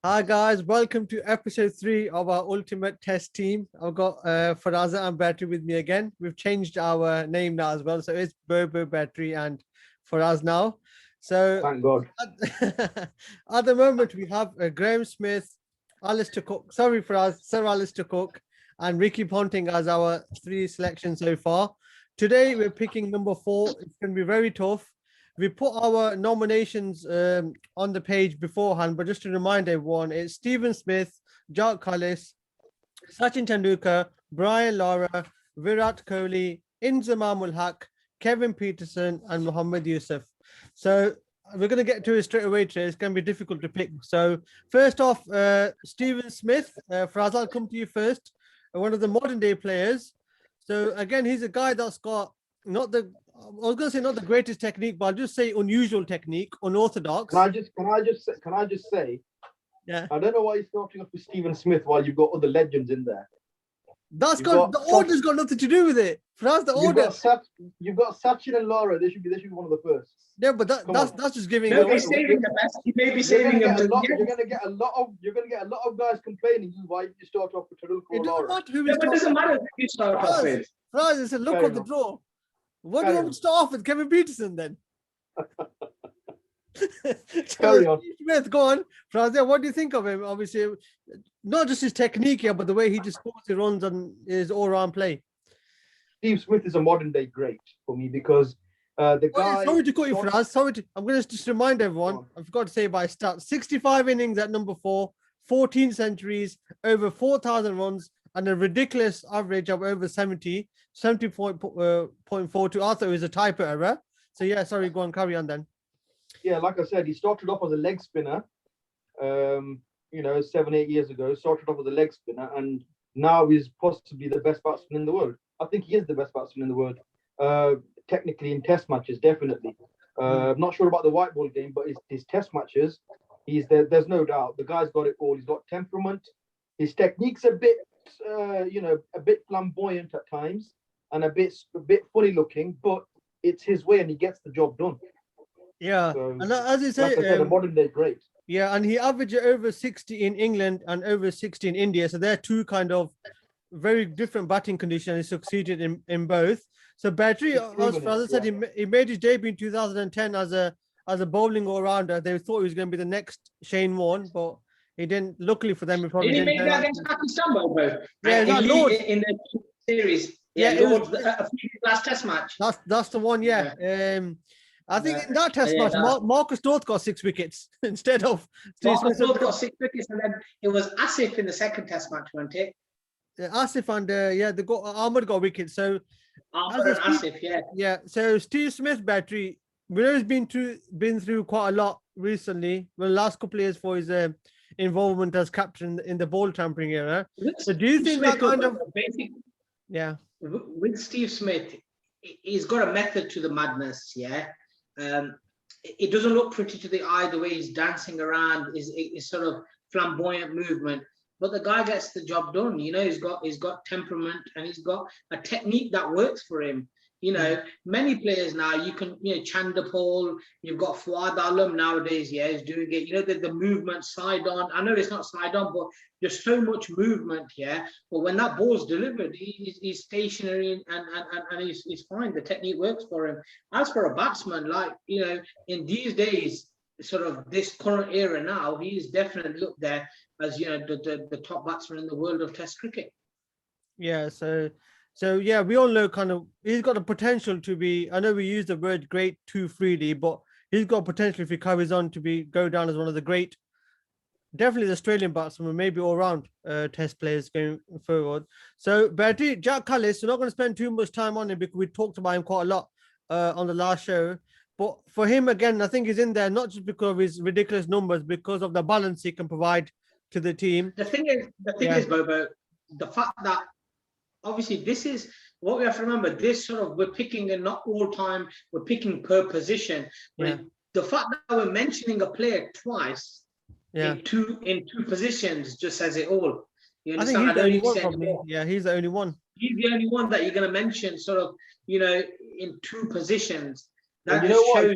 Hi guys, welcome to episode 3 of our Ultimate Test team. I've got Faraza and Battery with me again. We've changed our name now as well, so it's Bobo, Battery, and Faraz now. So Thank God. at the moment we have Graeme Smith, Alistair Cook, sorry Faraz, Sir Alistair Cook, and Ricky Ponting as our 3 selections so far. Today we're picking number 4. It's going to be very tough. We put our nominations on the page beforehand, but just to remind everyone, it's Stephen Smith, Jack Cullis, Sachin Tendulkar, Brian Lara, Virat Kohli, Inzamam ul Haq, Kevin Peterson, and Mohammad Yusuf. So we're going to get to it straight away today. It's going to be difficult to pick. So first off, Stephen Smith. Faraz, I'll come to you first. One of the modern day players. So again, he's a guy that's got not the I was going to say not the greatest technique, but I'll just say unusual technique, unorthodox. Can I just say? Yeah. I don't know why you're starting off with Stephen Smith while you've got other legends in there. That's got the order's got nothing to do with it. For us, the order. You've got Sachin and Lara. They should be one of the first. Yeah, but that's just giving. Maybe saving the best. He may be saving them. You're gonna get a lot of guys complaining why you start off with Tendulkar It or doesn't Lara. matter who we No, but it start. doesn't matter who you start off with. For us, it's a look Fair of the enough. draw. What do Fair you want enough. to start off with? Kevin Peterson then. Carry on. Smith, go on. Frazia, what do you think of him? Obviously, not just his technique here, but the way he just scores his runs and his all-round play. Steve Smith is a modern day great for me because the guy. Sorry to cut you, Fraz. I'm going to just remind everyone. I forgot to say by stats: 65 innings at number 4, 14 centuries, over 4,000 runs, and a ridiculous average of over 70.42. Arthur is a typo error. So yeah, sorry. Go on, carry on then. Yeah, like I said, he started off as a leg spinner, 7-8 years ago, started off as a leg spinner, and now he's possibly the best batsman in the world. I think he is the best batsman in the world, technically in test matches, definitely. I'm not sure about the white ball game, but his test matches, he's there. There's no doubt. The guy's got it all. He's got temperament. His technique's a bit, a bit flamboyant at times, and a bit funny looking, but it's his way, and he gets the job done. Yeah, So, and as you say, like I said, a modern day great. yeah, and he averaged over 60 in England and over 60 in India. So they're two kind of very different batting conditions. He succeeded in both. So Battery, as I said, he made his debut in 2010 as a bowling all-rounder. They thought he was going to be the next Shane Warne, but he didn't. Luckily for them, he probably Did he didn't. make that against Pakistan, Bobo? Yeah, in the series. Yeah, Yeah, Lord's last test match. That's the one. Yeah. I think in that test match, Marcus North got 6 wickets instead of Marcus North got 6 wickets, and then it was Asif in the second test match, wasn't it? Asif and they got Ahmed got wickets. So Ahmed and Asif, yeah. Yeah. So Steve Smith, Battery, we know he's been through quite a lot recently. Well, last couple of years for his involvement as captain in the ball tampering era. So do you think that kind of yeah? With Steve Smith, he's got a method to the madness. Yeah. It doesn't look pretty to the eye the way he's dancing around, his sort of flamboyant movement, but the guy gets the job done. He's got temperament, and he's got a technique that works for him. Many players now, you can, Chandapal, you've got Fuad Alam nowadays, yeah, is doing it. The movement side on. I know it's not side on, but there's so much movement, yeah. But when that ball's delivered, he's stationary and he's fine. The technique works for him. As for a batsman, in these days, sort of this current era now, he's definitely up there as the top batsman in the world of Test cricket. Yeah. So yeah, we all know kind of he's got the potential to be. I know we use the word great too freely, but he's got potential if he carries on to go down as one of the great, definitely the Australian batsmen, maybe all round Test players going forward. So Bertie, Jack Cullis, we're not going to spend too much time on him because we talked about him quite a lot on the last show. But for him again, I think he's in there not just because of his ridiculous numbers, because of the balance he can provide to the team. The thing is, Bobo, the fact that obviously this is what we have to remember. This sort of, we're picking and not all time, we're picking per position. Yeah. The fact that we're mentioning a player twice in two positions just says it all. You understand? I think he's the only one, probably. Yeah, he's the only one. He's the only one that you're going to mention sort of, in two positions. That just shows.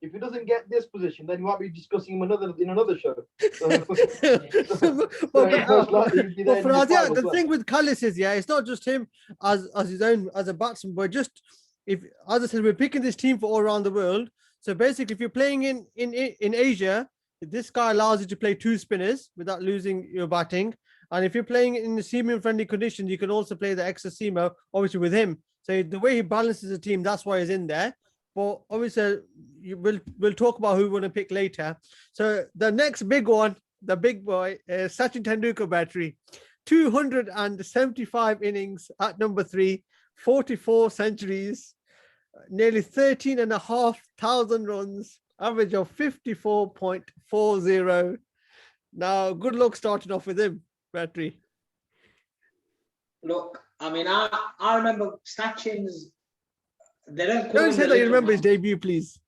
If he doesn't get this position, then we might be discussing him in another show. So, most likely he'd be there in for the us, yeah, final the as well. thing with Callis is, yeah, it's not just him as his own as a batsman, but just if, as I said, we're picking this team for all around the world. So basically, if you're playing in Asia, this guy allows you to play two spinners without losing your batting. And if you're playing in the seaman-friendly conditions, you can also play the extra seamer, obviously with him. So the way he balances the team, that's why he's in there. But obviously, we'll talk about who we want to pick later. So the next big one, the big boy, Sachin Tendulkar battery, 275 innings at number 3, 44 centuries, nearly 13,500 runs, average of 54.40. Now, good luck starting off with him, battery. Look, I mean, I remember Sachin's. They don't say that you remember his debut, please.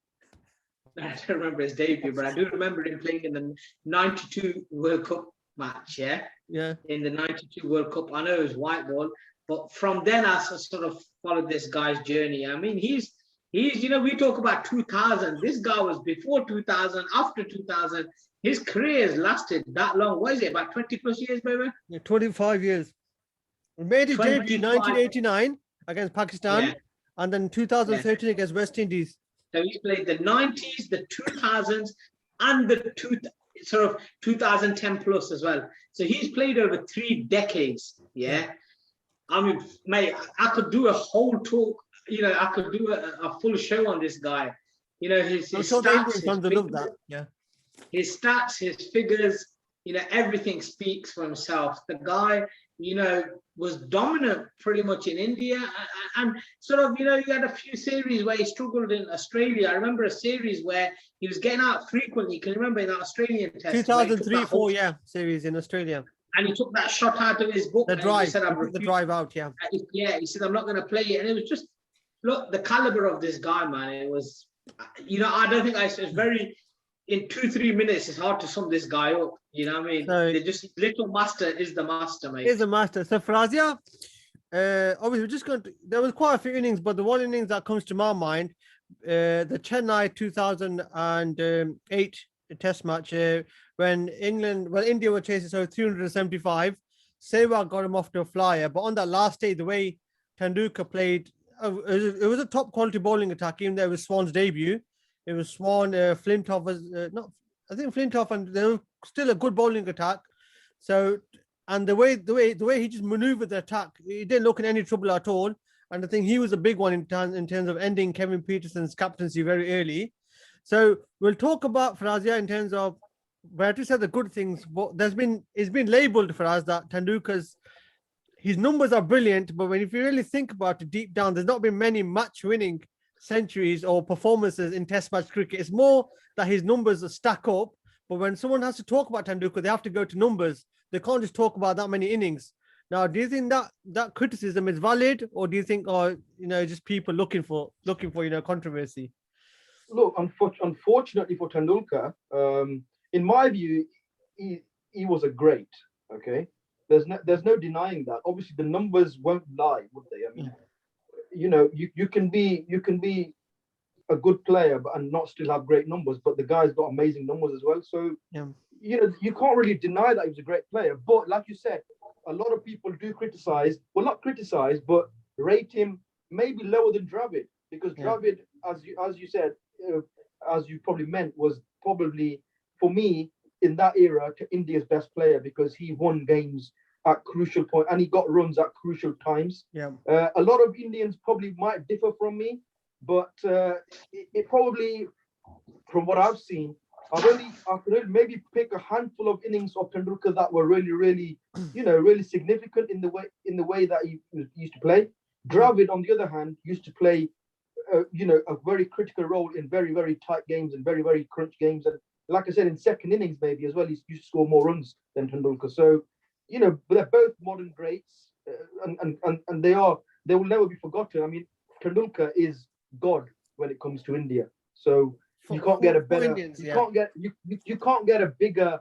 I don't remember his debut, but I do remember him playing in the 92 World Cup match, yeah? Yeah. In the 92 World Cup. I know it was white ball, but from then I sort of followed this guy's journey. I mean, he's you know, we talk about 2000. This guy was before 2000, after 2000. His career has lasted that long. What is it, about 20 plus years, baby? Yeah, 25 years. He made his debut in 1989 against Pakistan. Yeah. And then 2013 against West Indies. So he's played the 90s, the 2000s, and the 2010 plus as well. So he's played over 3 decades. Yeah. I mean, mate, I could do a whole talk. You know, I could do a full show on this guy. You know, his stats. His stats, his figures. You know, everything speaks for himself. The guy, you know, was dominant pretty much in India, and sort of, you know, he had a few series where he struggled in Australia. I remember a series where he was getting out frequently. Can you remember in that Australian test? 2003-4, yeah, series in Australia. And he took that shot out of his book. The drive, he said, the drive out, yeah. Yeah, he said, I'm not going to play it. And it was just, look, the caliber of this guy, man. It was, you know, I don't think it's very, in 2-3 minutes, it's hard to sum this guy up. You know what I mean? So, they just, little master is the master, mate. Is the master. So Frazia, obviously we're just going to, there was quite a few innings, but the one innings that comes to my mind, the Chennai 2008 test match, when India were chasing, so 375, Sehwag got him off to a flyer. But on that last day, the way Tendulkar played, it was a top quality bowling attack, even though it was Swan's debut. It was Swan, Flintoff was not. I think Flintoff, and they were still a good bowling attack. So, and the way he just maneuvered the attack, he didn't look in any trouble at all. And I think he was a big one in terms of ending Kevin Peterson's captaincy very early. So we'll talk about Frazia in terms of where to say the good things. But it's been labelled for us that Tendulkar's his numbers are brilliant, but if you really think about it deep down, there's not been many match-winning centuries or performances in Test match cricket. It's more that his numbers stack up. But when someone has to talk about Tendulkar, they have to go to numbers. They can't just talk about that many innings. Now, do you think that criticism is valid, or do you think, just people looking for controversy? Look, unfortunately for Tendulkar, in my view, he was a great. Okay, there's no denying that. Obviously, the numbers won't lie, would they? I mean, you know, you can be a good player and not still have great numbers, but the guy's got amazing numbers as well. So you know, you can't really deny that he was a great player. But like you said, a lot of people do criticize. Well, not criticize, but rate him maybe lower than Dravid, because Dravid, as you said, as you probably meant, was probably, for me, in that era, India's best player, because he won games at crucial point and he got runs at crucial times. A lot of Indians probably might differ from me, but it probably, from what I've seen, I could maybe pick a handful of innings of Tendulkar that were really, really, really significant in the way that he used to play. Dravid, on the other hand, used to play, a very critical role in very, very tight games and very, very crunch games. And like I said, in second innings maybe as well, he used to score more runs than Tendulkar. So, they're both modern greats, and they will never be forgotten. I mean, Tendulkar is God when it comes to India. So you can't get a better, Indians, you can't get a bigger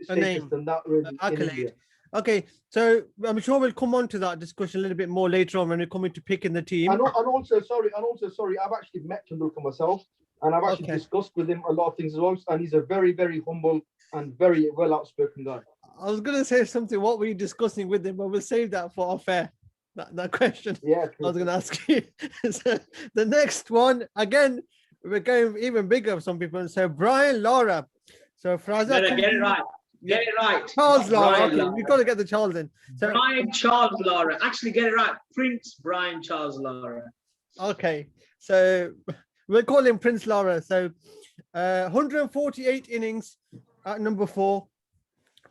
status than that really in India. Okay, so I'm sure we'll come on to that discussion a little bit more later on when we come into picking the team. And also, sorry, I've actually met Tendulkar myself. And I've actually discussed with him a lot of things as well. And he's a very, very humble and very well outspoken guy. I was going to say something, what were you discussing with him, but we'll save that for off air. That question Yeah, I was going to ask you. So the next one, again, we're going even bigger for some people. So Brian Lara. So Fraza, get it right. Get it right. Charles Lara. Brian Okay, Lara. we've got to get the Charles in. So, Brian Charles Lara. Actually, get it right. Prince Brian Charles Lara. okay, so we'll call him Prince Lara. So 148 innings at number 4,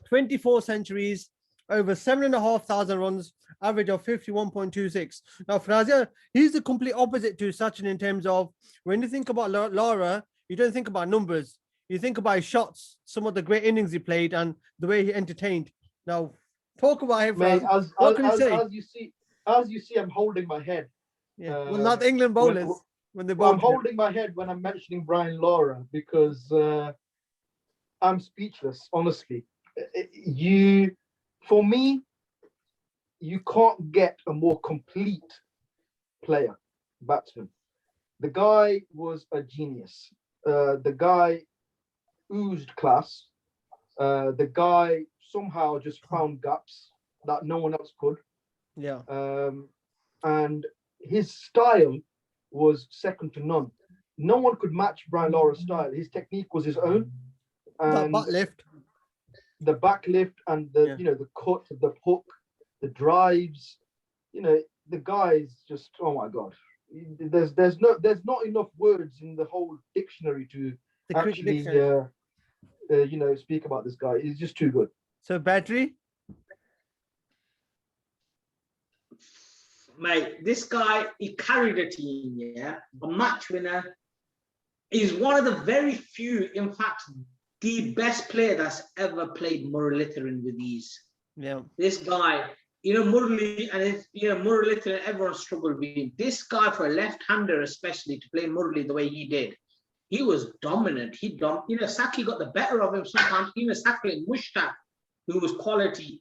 24 centuries, over 7,500 runs, average of 51.26. Now, Frazia, he's the complete opposite to Sachin in terms of when you think about Lara, you don't think about numbers. You think about his shots, some of the great innings he played, and the way he entertained. Now, talk about him. Mate, what can you say? As you see, I'm holding my head. Yeah. Well, not England bowlers when they bowl. I'm holding my head when I'm mentioning Brian Lara because I'm speechless. Honestly, for me, you can't get a more complete batsman. The guy was a genius. The guy oozed class. The guy somehow just found gaps that no one else could. Yeah. And his style was second to none. No one could match Brian Lara's style. His technique was his own. And the back lift and the the cut, the hook, the drives. The guy is just, oh my God. There's not enough words in the whole dictionary to actually speak about this guy. He's just too good. So battery, mate, this guy, he carried a team, a match winner. He's one of the very few, in fact, the best player that's ever played Muralitharan with ease. Yeah. This guy, Murali and Muralitharan, everyone struggled with him. This guy, for a left-hander especially, to play Murali the way he did, he was dominant. Saki got the better of him sometimes. Even Saki and Mushtaq, who was quality,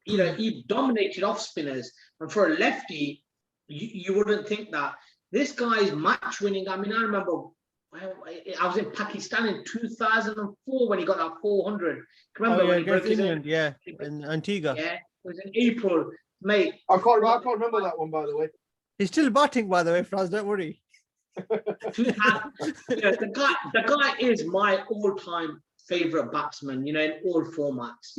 he dominated off spinners. And for a lefty, you wouldn't think that. This guy is match winning. I mean, I remember I was in Pakistan in 2004 when he got that 400. Remember when he broke his England, in Antigua. Yeah, it was in April, mate. I can't remember that one, by the way. He's still batting, by the way, Fraz, don't worry. The guy is my all-time favorite batsman, in all formats.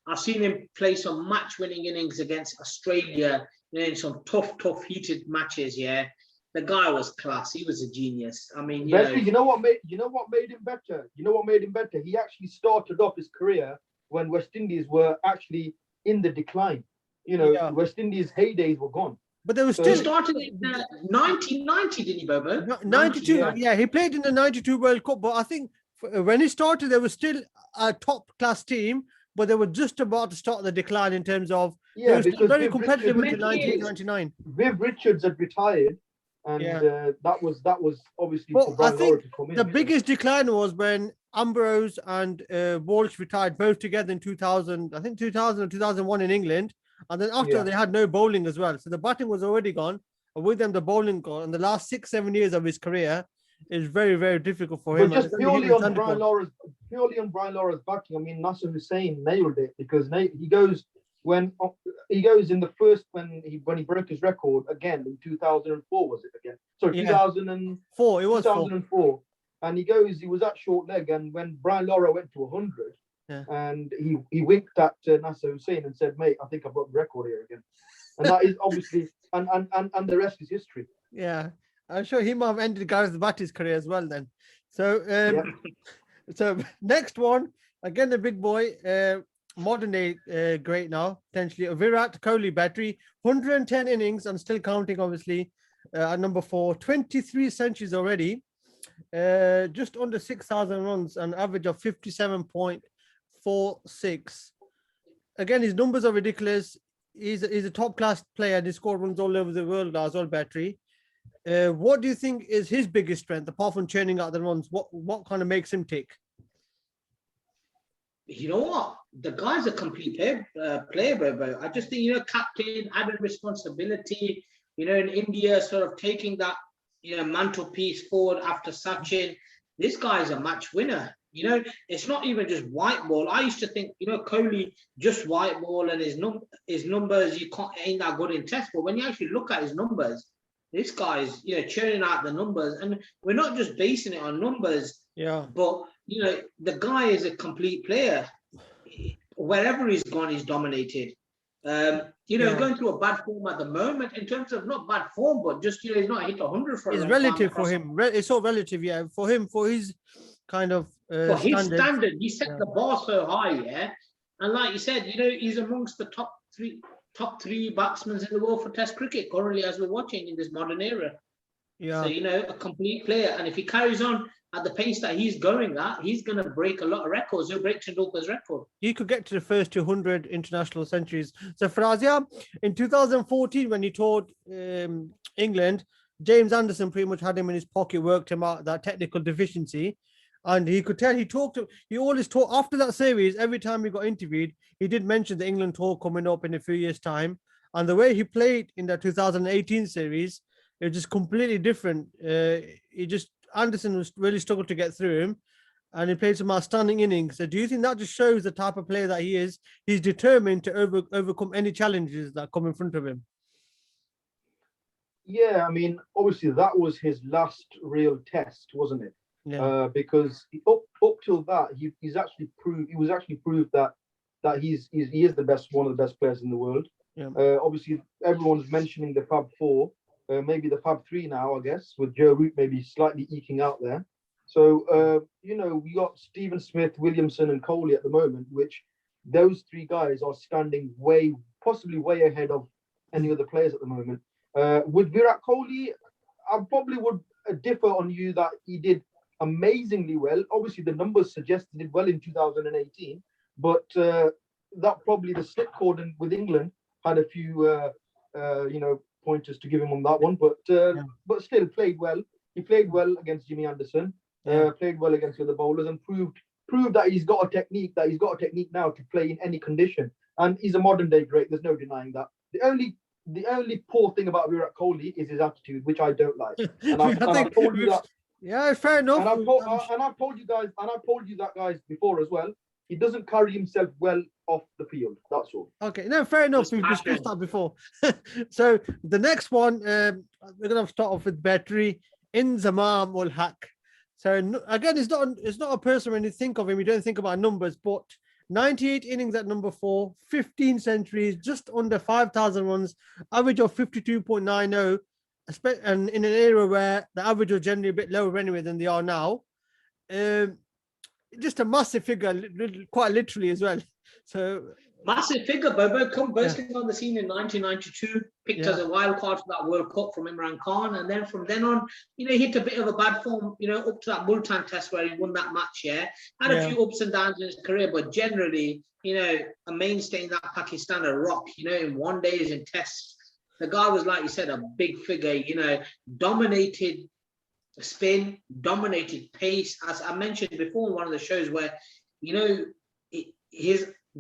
I've seen him play some match-winning innings against Australia, in some tough, heated matches. Yeah, the guy was class. He was a genius. I mean, you know what made him better? He actually started off his career when West Indies were actually in the decline. West Indies' heydays were gone. But there was still started in 1990, didn't he, Bobo? 92. Yeah, he played in the 92 World Cup. But I think when he started, there was still a top class team, but they were just about to start the decline in terms of because very competitive until 1999. Viv Richards had retired, and that was obviously for Brian Lara to come in. The biggest decline was when Ambrose and Walsh retired both together in 2000. I think 2000 or 2001 in England. And then after they had no bowling as well. So the batting was already gone. And with them, the bowling gone. And the last 6-7 years of his career is very, very difficult for him. But just purely on Brian Lara's batting, I mean, Nasser Hussain nailed it because he goes in the first when he broke his record again in 2004, was it again? Sorry, 2004. It was 2004. And he was at short leg, and when Brian Lara went to 100. Yeah. And he winked at Nasser Hussain and said, "Mate, I think I've got the record here again." And that is obviously, and the rest is history. Yeah, I'm sure he might have ended Gareth Batty's career as well then. So, so next one, again, the big boy, modern day great now, potentially. Virat Kohli battery, 110 innings and still counting, obviously, at number 4, 23 centuries already, just under 6,000 runs, an average of 57.46. Again, his numbers are ridiculous. He's a top class player. He scored runs all over the world as well, battery. What do you think is his biggest strength apart from churning out the runs? What kind of makes him tick? You know what? The guy's a complete player, bro. I just think, captain, added responsibility, in India, sort of taking that mantelpiece forward after Sachin. This guy's a match winner. It's not even just white ball. I used to think, Kohli just white ball and his numbers ain't that good in test. But when you actually look at his numbers, this guy's churning out the numbers, and we're not just basing it on numbers. Yeah. But the guy is a complete player. Wherever he's gone, he's dominated. He's going through a bad form at the moment in terms of not bad form, but just he's not hit 100 for. It's relative for him. It's all relative, yeah. For him, for his kind of for his standard, he set the bar so high, yeah. And like you said, he's amongst the top three batsmen in the world for Test cricket currently, as we're watching in this modern era. Yeah. So a complete player, and if he carries on at the pace that he's going at, he's going to break a lot of records. He'll break Tendulkar's record. He could get to the first 200 international centuries. So Frazia, in 2014, when he toured England, James Anderson pretty much had him in his pocket, worked him out that technical deficiency. And he could tell he always talked after that series. Every time he got interviewed, he did mention the England tour coming up in a few years' time. And the way he played in the 2018 series, it was just completely different. Anderson was really struggled to get through him, and he played some outstanding innings. So do you think that just shows the type of player that he is? He's determined to overcome any challenges that come in front of him. Yeah, I mean, obviously that was his last real test, wasn't it? Yeah. Because up till that, he was actually proved that he is the best, one of the best players in the world. Yeah. Obviously, everyone's mentioning the Fab Four. Maybe the Fab Three now, I guess, with Joe Root maybe slightly eking out there. So, we got Stephen Smith, Williamson, and Kohli at the moment, which those three guys are standing possibly way ahead of any other players at the moment. With Virat Kohli, I probably would differ on you that he did amazingly well. Obviously, the numbers suggest he did well in 2018, but that probably the slipcord with England had a few, pointers to give him on that one, but still played well. He played well against Jimmy Anderson, played well against the other bowlers, and proved that he's got a technique. That he's got a technique now to play in any condition, and he's a modern day great. There's no denying that. The only poor thing about Virat Kohli is his attitude, which I don't like. And I've told you that. Yeah, fair enough. And I've told you that, guys, before as well. He doesn't carry himself well off the field. That's all. Okay, no, fair enough. We've discussed that before. So the next one, we're going to start off with battery Inzamam ul Haq. So again, it's not a person when you think of him, you don't think about numbers, but 98 innings at number 4, 15 centuries, just under 5,000 runs, average of 52.90, and in an era where the average was generally a bit lower anyway than they are now. Just a massive figure, quite literally as well. So massive figure, Bobo, come bursting on the scene in 1992, picked as a wild card for that World Cup from Imran Khan, and then from then on, he hit a bit of a bad form, up to that Multan test where he won that match. Had a few ups and downs in his career, but generally, a mainstay in that Pakistan, a rock, in one days in tests. The guy was, like you said, a big figure. Dominated spin, dominated pace, as I mentioned before in one of the shows, where the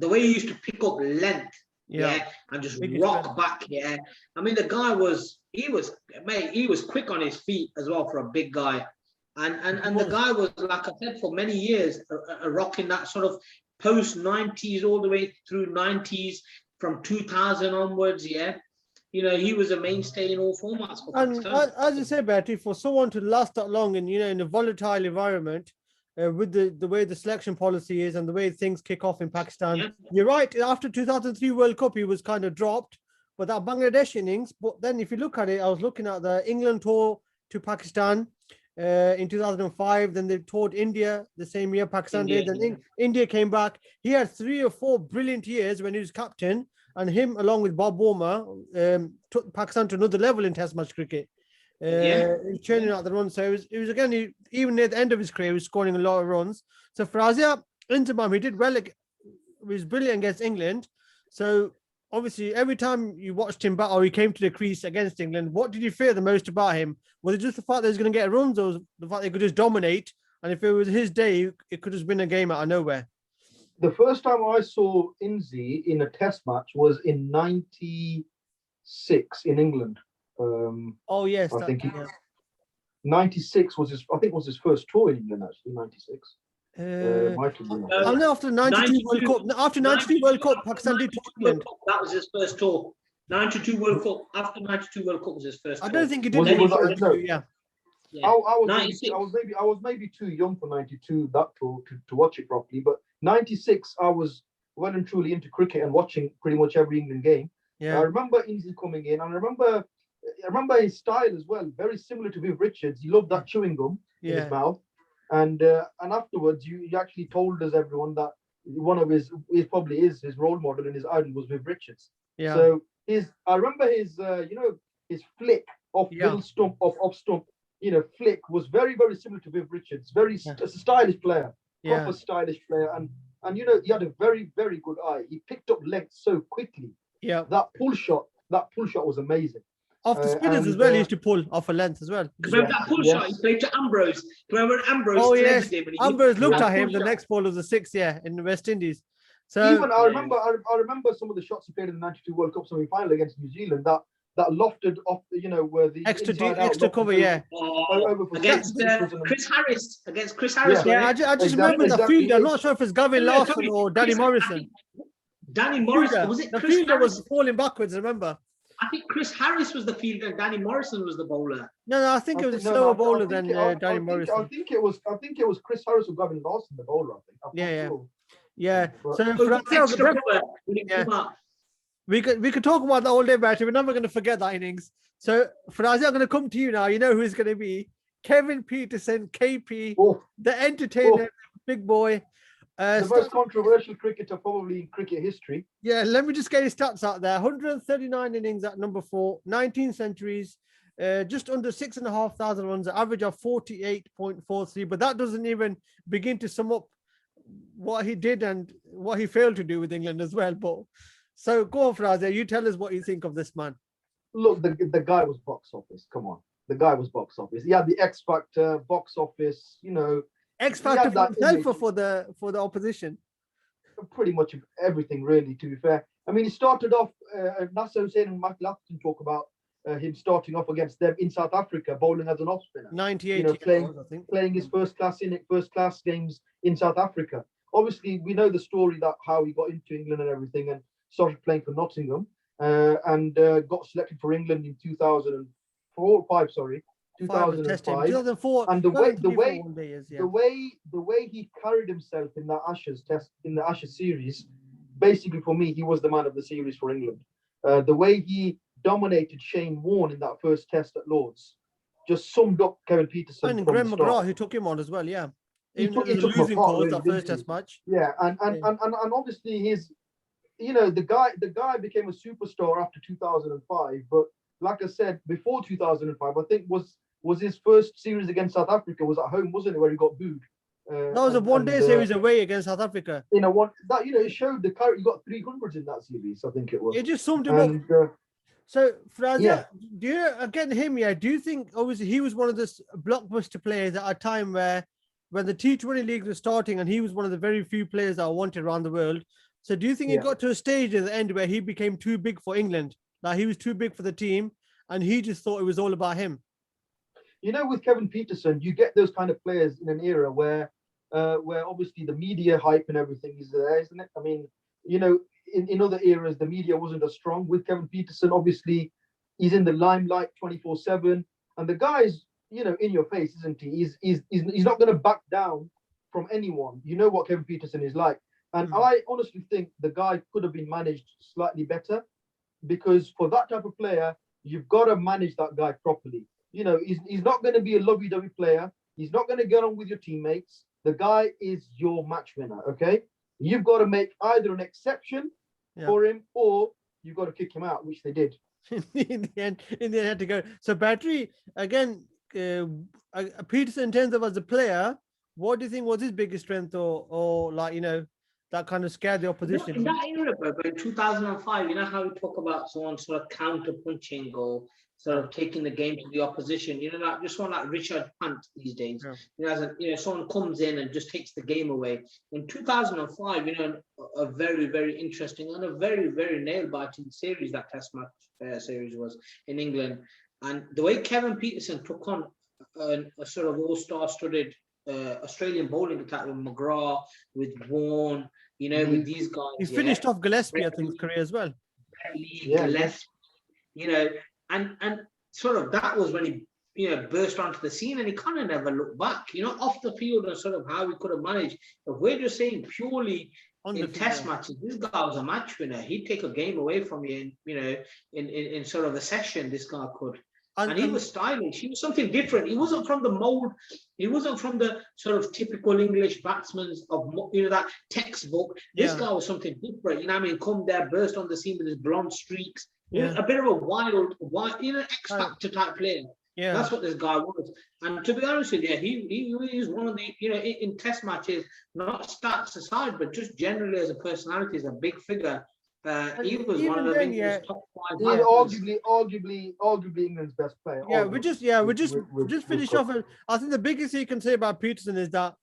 way he used to pick up length, and just rock back, I mean, the guy was quick on his feet as well for a big guy, and the guy was, like I said, for many years a rock in that sort of post 90s all the way through 90s, from 2000 onwards. He was a mainstay in all formats for Pakistan. And as you say, Betty, for someone to last that long and in a volatile environment, with the way the selection policy is and the way things kick off in Pakistan, you're right. After 2003 World Cup, he was kind of dropped, but that Bangladesh innings. But then, if you look at it, I was looking at the England tour to Pakistan in 2005. Then they toured India the same year Pakistan did. Then India came back. He had 3 or 4 brilliant years when he was captain. And him, along with Bob Warmer, took Pakistan to another level in Test match cricket. Churning out the runs. So it was again, even near the end of his career, he was scoring a lot of runs. So Frazia Inzamam, he did well. He was brilliant against England. So obviously, every time you watched him bat or he came to the crease against England, what did you fear the most about him? Was it just the fact that he was going to get runs, or the fact they could just dominate? And if it was his day, it could just win a game out of nowhere. The first time I saw Inzi in a test match was in 96 in England. Oh, yes. 96 was his, I think, was his first tour in England actually. 96. Might have been. I know after 92 World Cup, after 92 World Cup, Pakistan did to England. That was his first tour. 92 World Cup. After 92 World Cup was his first tour. I don't think he did. Was it, was that, no. Yeah. I was maybe too young for 92 that tour to watch it properly, but 96 I was well and truly into cricket and watching pretty much every England game. Yeah. I remember Easy coming in, and I remember his style as well, very similar to Viv Richards. He loved that chewing gum in his mouth, and afterwards you actually told us, everyone, that one of his probably is his role model and his idol was Viv Richards. Yeah. So I remember his his flick off middle stump off stump, flick was very, very similar to Viv Richards. A stylish player, proper stylish player, and he had a very, very good eye. He picked up length so quickly. Yeah. That pull shot was amazing. Off the spinners as well, he used to pull off a length as well. Remember that pull shot? He played to Ambrose. Remember Ambrose? Oh yes, Ambrose looked at him. The next ball was a 6, in the West Indies. So even I remember some of the shots he played in the 92 World Cup semi-final against New Zealand. That lofted off, where the extra cover, against Chris Harris. Yeah, I just remember the fielder. I'm not sure if it's Gavin Larson or Danny Morrison. Danny Morrison, was it? The fielder was falling backwards. Remember? I think Chris Harris was the fielder and Danny Morrison was the bowler. No, I think it was a slower bowler than Danny Morrison. I think it was Chris Harris or Gavin Larson, the bowler. I think. Yeah. So we could talk about that all day, but we're never going to forget that innings. So Farazi, I'm going to come to you now. You know who is going to be Kevin Peterson, KP, the entertainer, big boy. The most controversial cricketer probably in cricket history. Yeah, let me just get his stats out there. 139 innings at number 4, 19 centuries, just under 6,500 runs, an average of 48.43. But that doesn't even begin to sum up what he did and what he failed to do with England as well. But so go on, Farazi, you tell us what you think of this man. Look, the guy was box office. Come on, the guy was box office. He had the X Factor, box office. X Factor for himself or for the opposition? Pretty much everything, really, to be fair. I mean, he started off, Nasser Hussain and Michael Atherton talk about him starting off against them in South Africa, bowling as an off spinner. 98, playing his first class games in South Africa. Obviously, we know the story that how he got into England and everything and started playing for Nottingham and got selected for England in 2005. 2004, and the way he carried himself in the Ashes series, basically for me, he was the man of the series for England. The way he dominated Shane Warne in that first test at Lords just summed up Kevin Peterson. And Graeme McGrath, who took him on as well, yeah. He took him apart, that first test match. Yeah, and obviously the guy became a superstar after 2005. But like I said, before 2005, I think was his first series against South Africa was at home, wasn't it, where he got booed? That was a one-day series away against South Africa. It showed the character. He got 300s in that series, I think it was. It just summed him up. So, Frazia, do you again him? Do you think obviously he was one of the blockbuster players at a time when the T20 league was starting, and he was one of the very few players that I wanted around the world. So, do you think it got to a stage at the end where he became too big for England? Like he was too big for the team, and he just thought it was all about him? With Kevin Peterson, you get those kind of players in an era where obviously the media hype and everything is there, isn't it? I mean, in other eras, the media wasn't as strong. With Kevin Peterson, obviously, he's in the limelight 24/7, and the guy's, in your face, isn't he? He's not going to back down from anyone. You know what Kevin Peterson is like. And I honestly think the guy could have been managed slightly better, because for that type of player, you've got to manage that guy properly. He's not going to be a lovey-dovey player. He's not going to get on with your teammates. The guy is your match winner, okay? You've got to make either an exception for him, or you've got to kick him out, which they did. in the end, had to go. So, Battery, again, Peterson, in terms of as a player, what do you think was his biggest strength, or that kind of scared the opposition? In that era, but in 2005, how we talk about someone sort of counter punching or sort of taking the game to the opposition, just one like Richard Hunt these days. Someone comes in and just takes the game away. In 2005, a very, very interesting and a very, very nail-biting series that Test match series was in England. And the way Kevin Peterson took on a sort of all-star studded Australian bowling attack with McGrath, with Vaughan, you know, with these guys. He finished off Gillespie, I think, his career as well. Gillespie, you know, and sort of that was when he, you know, burst onto the scene, and he kind of never looked back, you know, off the field and sort of how he could have managed. If we're just saying purely in test matches, this guy was a match winner. He'd take a game away from you, in, you know, in sort of a session. This guy could. And he was stylish. He was something different. He wasn't from the mold. He wasn't from the sort of typical English batsmen of, you know, that textbook. This guy was something different. You know what I mean? Come there, burst on the scene with his blonde streaks. A bit of a wild, you know, X-Factor type player. Yeah, that's what this guy was. And to be honest with you, he is one of the, you know, in test matches, not stats aside, but just generally as a personality, as a big figure. He was one of the top 5. Arguably England's best player. Yeah, we just finish off. I think the biggest thing you can say about Peterson is that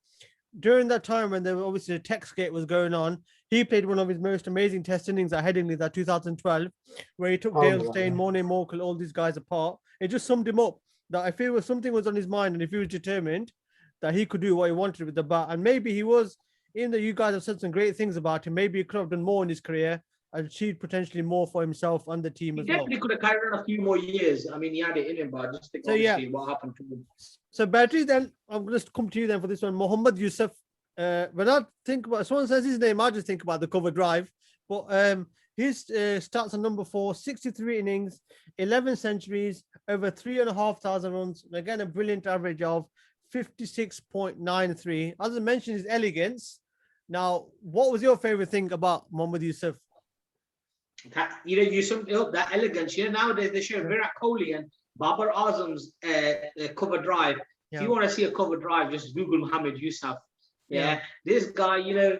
during that time when there was obviously the tech skate was going on, he played one of his most amazing test innings at Headingley, that 2012, where he took Dale Steyn, Morne Morkel, all these guys apart. It just summed him up that if it was something was on his mind and if he was determined that he could do what he wanted with the bat, and maybe he was, even though you guys have said some great things about him, maybe he could have done more in his career, achieved potentially more for himself and the team as well. He definitely could have carried on a few more years. I mean, he had it in him, but I just think what happened to him. So, Battery, then I'm going to come to you then for this one. Mohammad Yusuf. When I think about, someone says his name, I just think about the cover drive. But his stats are number 4, 63 innings, 11 centuries, over 3,500 runs. And again, a brilliant average of 56.93. As I mentioned, his elegance. Now, what was your favorite thing about Mohammad Yusuf? That, you know, that elegance. You know, nowadays they show Virat Kohli and Babar Azam's cover drive. If you want to see a cover drive, just Google Mohammad Yusuf. This guy, you know,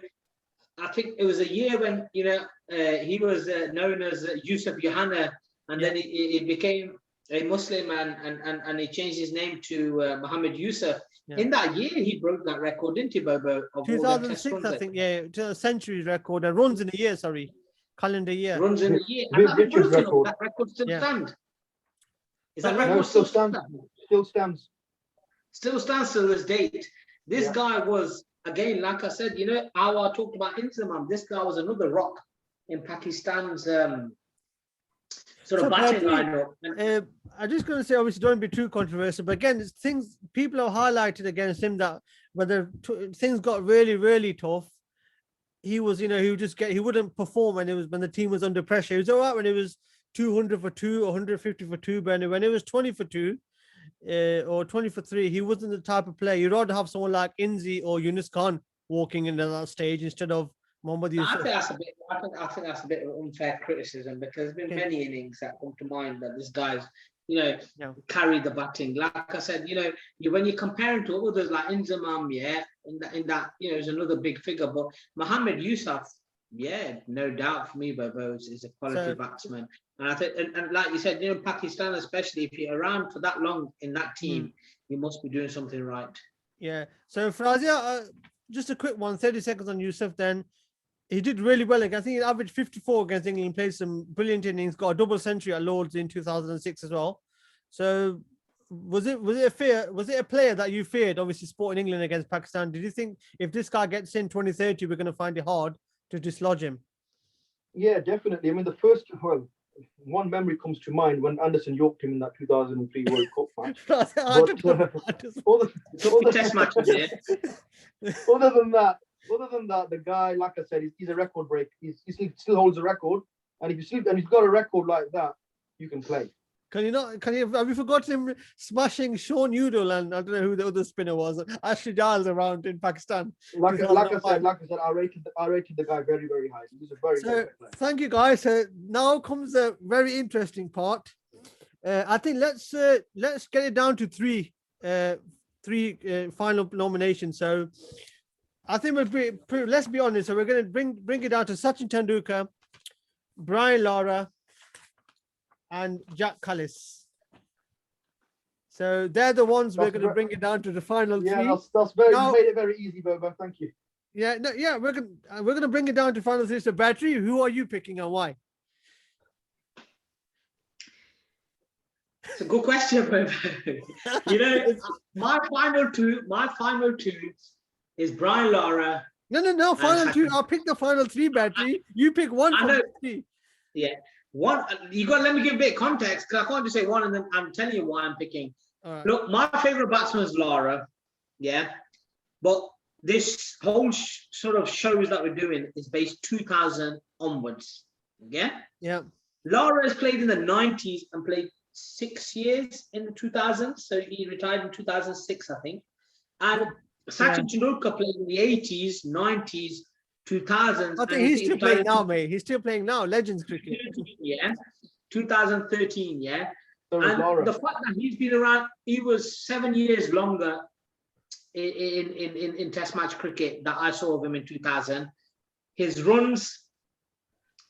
I think it was a year when, you know, he was known as Yusuf Yohanna, and then he became a Muslim and he changed his name to Mohammad Yusuf. In that year, he broke that record, didn't he, Bobo? 2006, I think, a century record, and runs in a year, calendar year. Runs in a year. And that record still stands. Is that record still stands? Still stands. Still stands to this date. This guy was, again, like I said, you know, how I talked about Inzamam, this guy was another rock in Pakistan's sort of batting lineup. I'm just going to say, obviously, don't be too controversial, but again, it's things people have highlighted against him that when things got really, really tough, he was, you know, he wouldn't perform when the team was under pressure. He was all right when it was 200 for 2 or 150 for 2, but when it was 20 for 2 or 20 for 3, he wasn't the type of player. You'd rather have someone like Inzi or Yunus Khan walking into that stage instead of Mohammad Yusuf. I think that's a bit of unfair criticism, because there's been many innings that come to mind that this guy's, you know, carried the batting. Like I said, you know, when you compare him to others like Inzamam, in that, you know, is another big figure. But Mohammad Yusuf, no doubt for me, Bobo is a quality batsman. And I think, and like you said, you know, Pakistan, especially if you're around for that long in that team, you must be doing something right. Yeah. So Frazia, just a quick one, 30 seconds on Yusuf then. He did really well. I think he averaged 54 against England, played some brilliant innings, got a double century at Lords in 2006 as well. So was it a player that you feared, obviously supporting England against Pakistan? Did you think if this guy gets in 2030, we're going to find it hard to dislodge him? Yeah, definitely. I mean, one memory comes to mind when Anderson yoked him in that 2003 World Cup match. Other than that, the guy, like I said, he's a record breaker. He still holds a record, and if he's got a record like that, you can play. Have you forgotten him smashing Sean Udall and I don't know who the other spinner was, Ashley Giles around in Pakistan? Like I said, I rated the guy very, very high. He's a very good player. Thank you, guys. So now comes a very interesting part. I think let's get it down to three final nominations. So I think let's be honest. So we're going to bring it down to Sachin Tendulkar, Brian Lara, and Jack Cullis. So they're the ones we're going to bring it down to the final three. Yeah, that's very. You made it very easy, Bobo. Thank you. Yeah, we're going to bring it down to final three. So Battery, who are you picking and why? It's a good question, Bobo. You know, my final two is Brian Lara. No. Final two. I'll pick the final three, Battery. You pick one from the three. Yeah. One, you got to let me give a bit of context because I can't just say one and then I'm telling you why I'm picking. Right. Look, my favorite batsman is Lara. Yeah. But this whole sort of shows that we're doing is based 2000 onwards. Yeah. Yeah. Lara has played in the 90s and played 6 years in the 2000s. So he retired in 2006, I think. And Sachin Tendulkar played in the 80s, 90s, 2000s. I think he's still playing now, mate. He's still playing now. Legends cricket. Yeah. 2013, yeah. So and Lara. the fact that he's been around, he was 7 years longer in Test match cricket that I saw of him in 2000. His runs,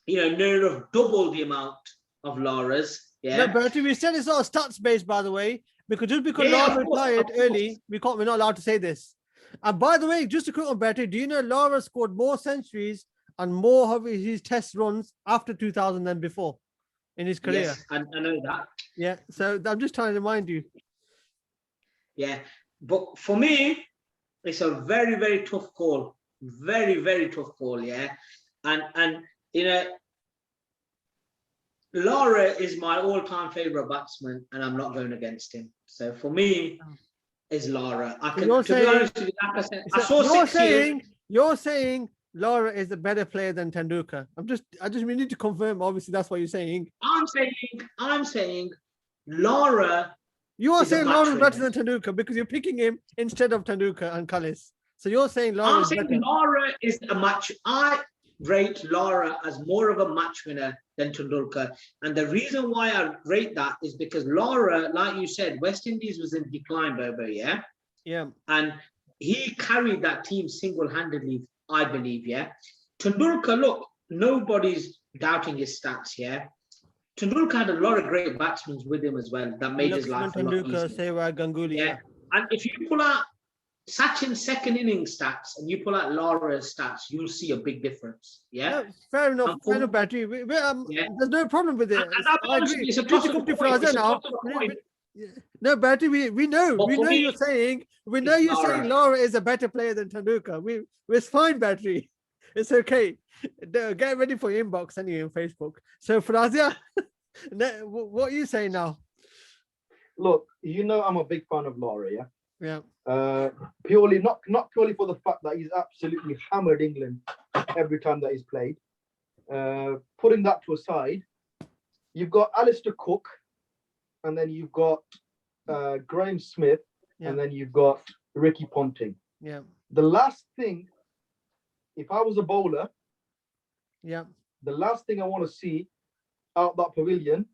near enough double the amount of Lara's. Yeah. No, but we said it's not stats based, by the way, because just because Lara retired early, we're not allowed to say this. And by the way, just a quick on Battery, do you know Lara scored more centuries and more of his test runs after 2000 than before in his career? Yes, I know that. Yeah, so I'm just trying to remind you. Yeah, but for me, it's a very, very tough call. Very, very tough call, yeah. And Lara is my all-time favorite batsman, and I'm not going against him. So for me, it's Lara. I can, to be honest with you, like I said, I saw 6 years. You're saying Lara is a better player than Tendulkar. We need to confirm. Obviously, that's what you're saying. I'm saying Lara. You are saying Lara is better than Tendulkar because you're picking him instead of Tendulkar and Kallis. So you're saying Lara is better. Lara is a match. I rate Lara as more of a match winner than Tendulkar. And the reason why I rate that is because Lara, like you said, West Indies was in decline, Bobo, yeah? Yeah. And he carried that team single-handedly, I believe, yeah? Tendulkar, look, nobody's doubting his stats, yeah? Tendulkar had a lot of great batsmen with him as well that made his life a lot easier. Sehwag, Ganguly, yeah. And if you pull out Sachin's second innings stats and you pull out Lara's stats, you'll see a big difference. Yeah, fair enough. Fair enough, Battery. There's no problem with it. I agree. It's a possible point. No, Battery. We know. We know you're saying. We know you're saying Lara is a better player than Tendulkar. We're fine, Battery. It's okay. Get ready for your inbox anyway on Facebook. So, Frazia, what are you saying now? Look, I'm a big fan of Lara. Yeah. Yeah. Purely not purely for the fact that he's absolutely hammered England every time that he's played. Putting that to aside, you've got Alistair Cook, and then you've got Graeme Smith, and then you've got Ricky Ponting. Yeah. The last thing, if I was a bowler, the last thing I want to see out that pavilion,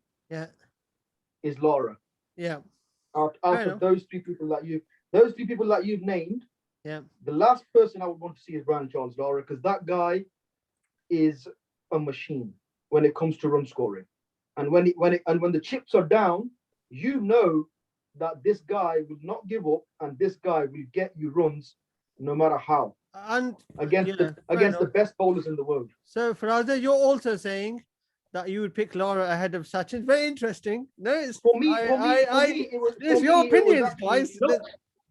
is Lara. Yeah. Out of those three people that you've named, the last person I would want to see is Brian Charles Lara, because that guy is a machine when it comes to run scoring, and when the chips are down, that this guy will not give up, and this guy will get you runs no matter how, and against the best bowlers in the world. So Faraza, you're also saying that you would pick Lara ahead of Sachin. Very interesting. No, it's for me. It's your opinions, guys.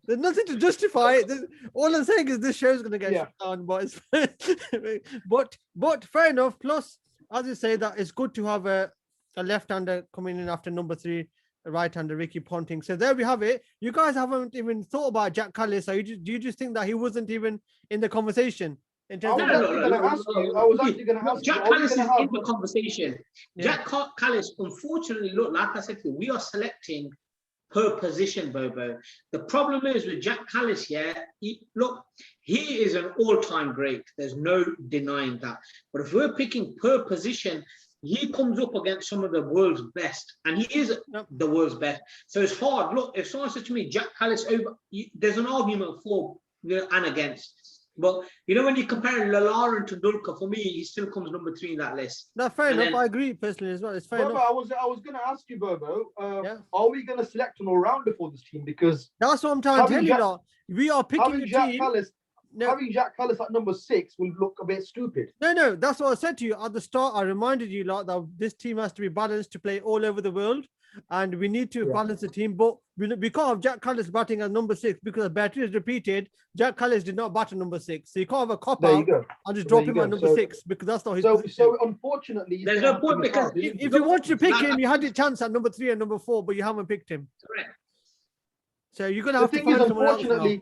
There's nothing to justify it. All I'm saying is this show's going to get shut down, boys. but fair enough. Plus, as you say, that it's good to have a left-hander coming in after number 3, a right-hander, Ricky Ponting. So there we have it. You guys haven't even thought about Jack Kallis. So do you just think that he wasn't even in the conversation? I was actually going to ask you. Jack Kallis is in the conversation. Jack Kallis, unfortunately, look, like I said to you, we are selecting per position, Bobo. The problem is with Jack Kallis, he is an all-time great. There's no denying that. But if we're picking per position, he comes up against some of the world's best, and he is the world's best. So it's hard. Look, if someone said to me, Jack Kallis there's an argument for and against. But when you compare Lara and Tendulkar, for me, he still comes number 3 in that list. No, fair enough. I agree personally as well. It's fair enough. I was going to ask you, Bobo, are we going to select an all-rounder for this team? Because that's what I'm trying to tell you now. We are picking a team. Having Jack Kallis at number 6 will look a bit stupid. No, that's what I said to you at the start. I reminded you that this team has to be balanced to play all over the world. and we need to Yeah. balance the team. But we can't have Jack Callis batting as number 6 because battery is repeated. Jack Callis did not bat at number 6, so you can't have a cop There you out go. and just There drop you him go. at number So- 6, because that's not his So position. unfortunately, he's There's gonna no have to point miss because out, isn't he? If you want to pick Like- him, you had a chance at number 3 and number 4, but you haven't picked him. Correct. So you're gonna The have to thing is, find someone else now. unfortunately,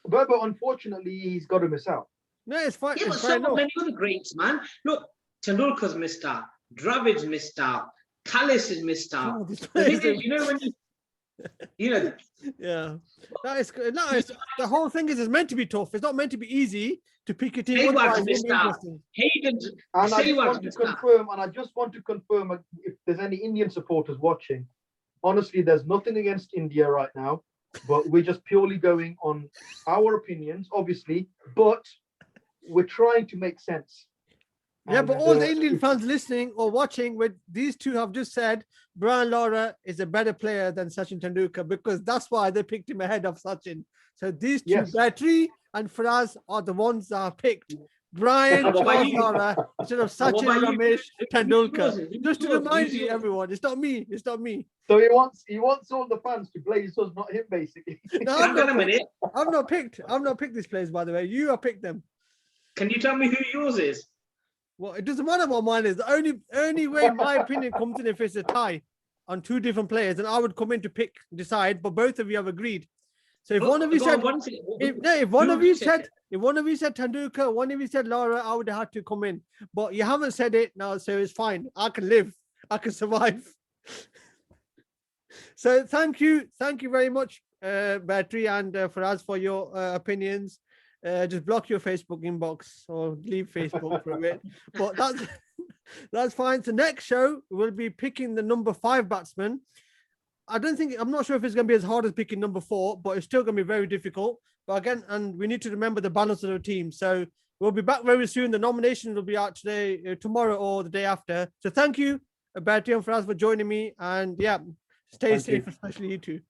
but unfortunately, he's got to miss out. No, it's fine. Yeah, but It's fair so enough. many other greats, man. Look, Tendulkar's missed out. Dravid's missed out. Callis is missed Some out. of these The players thing is, are- you know, when you know, Yeah, the whole thing is it's meant to be tough. It's not meant to be easy to pick a team. Hayward's Otherwise, it won't missed be out. interesting. Hayden's, And I just Hayward's want to missed out. confirm, if there's any Indian supporters watching. Honestly, there's nothing against India right now, but we're just purely going on our opinions, obviously. But we're trying to make sense. Yeah, And, but all the Indian if- fans listening or watching, with these two have just said Brian Lara is a better player than Sachin Tendulkar, because that's why they picked him ahead of Sachin. So these two, Yes. Battery and Faraz, are the ones that are picked. Brian What about Charles you? Lara instead of What Sachin about you? Ramesh Who's Tendulkar. yours? Who's Just to yours? remind Who's you, yours? everyone, it's not me. It's not me. So he wants all the fans to blaze us, not him, basically. No, Hang on a minute. I've not picked these players, by the way. You have picked them. Can you tell me who yours is? Well, it doesn't matter what mine is. The only way my opinion comes in if it's a tie on two different players, and I would come in to decide. But both of you have agreed. So if one of you Go said, on, one second. if one Who of you said said Tendulkar, one of you said Lara, I would have had to come in. But you haven't said it now, so it's fine. I can live. I can survive. So thank you very much, Battery and Faraz, for your opinions. Just block your Facebook inbox or leave Facebook for a bit. But that's fine. So next show we'll be picking the number 5 batsman. I'm not sure if it's going to be as hard as picking number 4, but it's still going to be very difficult. But again, and we need to remember the balance of the team. So we'll be back very soon. The nomination will be out today, tomorrow, or the day after. So thank you, Battery and Faraz, for joining me. And yeah, stay Thank safe, you. especially you two.